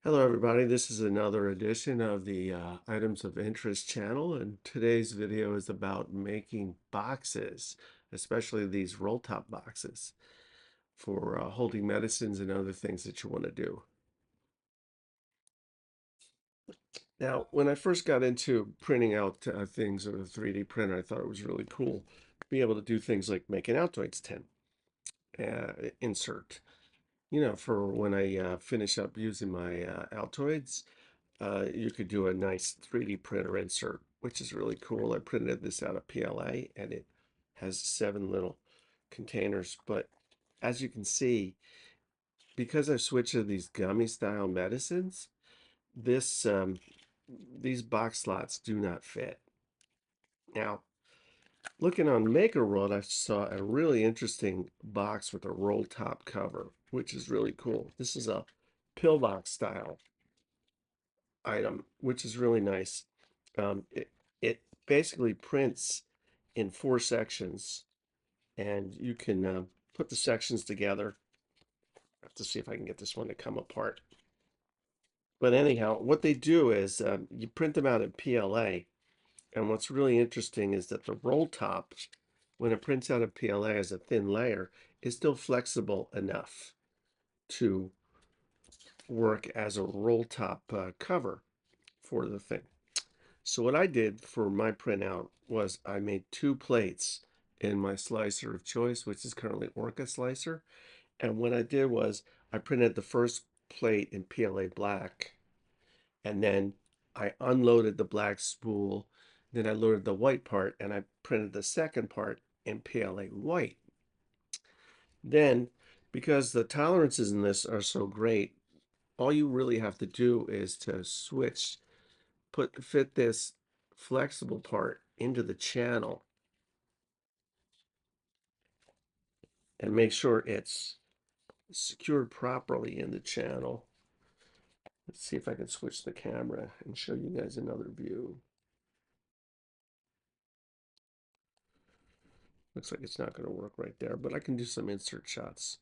Hello, everybody. This is another edition of the Items of Interest channel, and today's video is about making boxes, especially these roll top boxes for holding medicines and other things that you want to do. Now, when I first got into printing out things with a 3D printer, I thought it was really cool to be able to do things like make an Altoids tin insert. You know, for when I finish up using my Altoids. You could do a nice 3D printer insert, which is really cool. I printed this out of PLA and it has 7 little containers. But as you can see, because I switched to these gummy style medicines, this these box slots do not fit. Now, looking on MakerWorld, I saw a really interesting box with a roll top cover, which is really cool. This is a pillbox style item, which is really nice. It basically prints in 4 sections, and you can put the sections together. I have to see if I can get this one to come apart. But anyhow, what they do is you print them out in PLA, and what's really interesting is that the roll top, when it prints out of PLA as a thin layer, is still flexible enough to work as a roll top cover for the thing. So what I did for my printout was I made 2 plates in my slicer of choice, which is currently Orca slicer. And what I did was I printed the first plate in PLA black, and then I unloaded the black spool. Then I loaded the white part, and I printed the second part in PLA white. Then, because the tolerances in this are so great, all you really have to do is to fit this flexible part into the channel and make sure it's secured properly in the channel. Let's see if I can switch the camera and show you guys another view. Looks like it's not going to work right there, but I can do some insert shots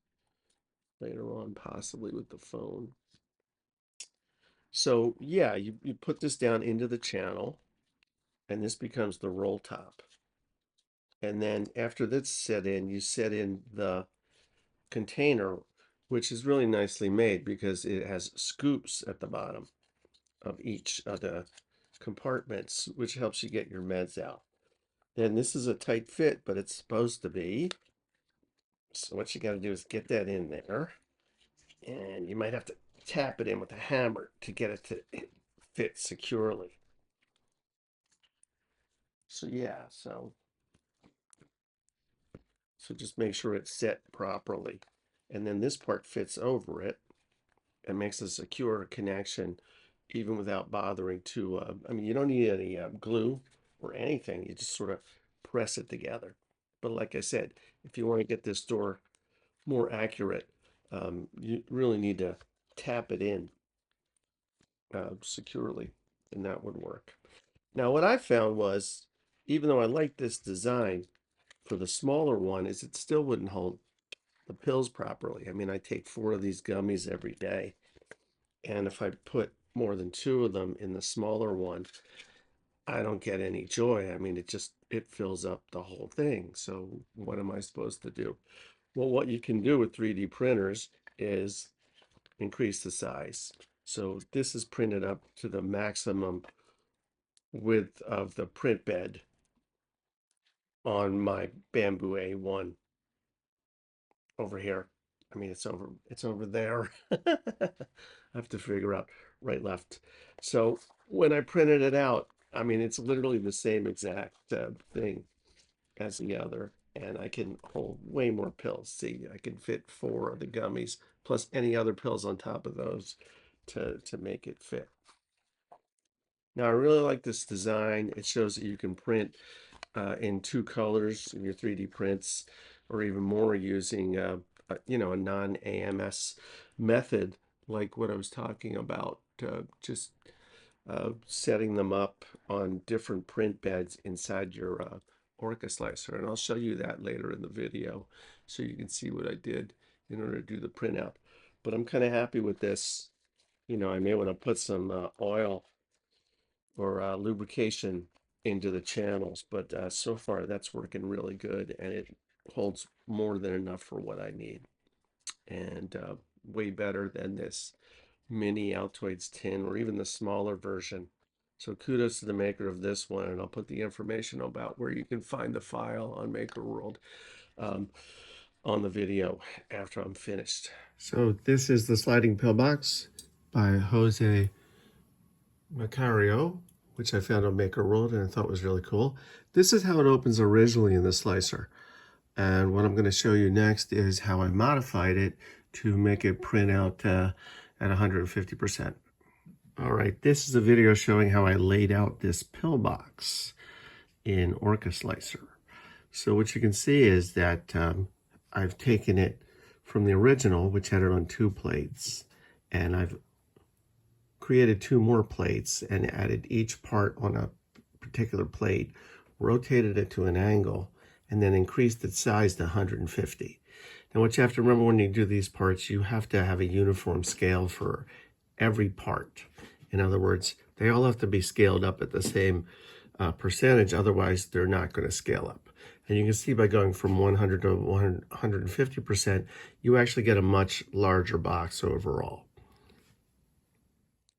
later on, possibly with the phone. So yeah, you put this down into the channel, and this becomes the roll top. And then after that's set in, you set in the container, which is really nicely made because it has scoops at the bottom of each of the compartments, which helps you get your meds out. Then this is a tight fit, but it's supposed to be. So what you got to do is get that in there, and you might have to tap it in with a hammer to get it to fit securely. So yeah, so just make sure it's set properly. And then this part fits over it and makes a secure connection even without bothering to, I mean, you don't need any glue or anything. You just sort of press it together. But like I said, if you want to get this door more accurate, you really need to tap it in securely, and that would work. Now, what I found was, even though I like this design for the smaller one, is it still wouldn't hold the pills properly. I mean, I take 4 of these gummies every day, and if I put more than 2 of them in the smaller one, I don't get any joy. I mean, it fills up the whole thing. So what am I supposed to do? Well, what you can do with 3D printers is increase the size. So this is printed up to the maximum width of the print bed on my Bamboo A1 over here. I mean, it's over there. I have to figure out right, left. So when I printed it out, I mean, it's literally the same exact thing as the other, and I can hold way more pills. See, I can fit 4 of the gummies plus any other pills on top of those to make it fit. Now, I really like this design. It shows that you can print in 2 colors in your 3D prints, or even more using, you know, a non-AMS method, like what I was talking about, just setting them up on different print beds inside your Orca slicer. And I'll show you that later in the video so you can see what I did in order to do the printout. But I'm kind of happy with this. I may want to put some oil or lubrication into the channels, but so far that's working really good, and it holds more than enough for what I need, and way better than this mini Altoids tin or even the smaller version. So kudos to the maker of this one, and I'll put the information about where you can find the file on MakerWorld um, on the video after I'm finished. So this is the sliding pillbox by Jose Macario, which I found on MakerWorld and I thought was really cool. This is how it opens originally in the slicer. And what I'm going to show you next is how I modified it to make it print out at 150%. All right, this is a video showing how I laid out this pillbox in Orca Slicer. So what you can see is that I've taken it from the original, which had it on 2 plates, and I've created 2 more plates and added each part on a particular plate, rotated it to an angle, and then increased its size to 150. Now what you have to remember when you do these parts, you have to have a uniform scale for every part. In other words, they all have to be scaled up at the same percentage, otherwise they're not going to scale up. And you can see by going from 100 to 150%, you actually get a much larger box overall.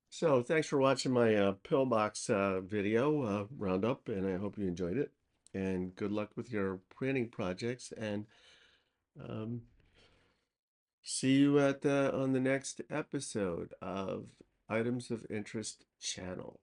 So thanks for watching my pillbox video roundup, and I hope you enjoyed it. And good luck with your printing projects, and um, see you on the next episode of Items of Interest channel.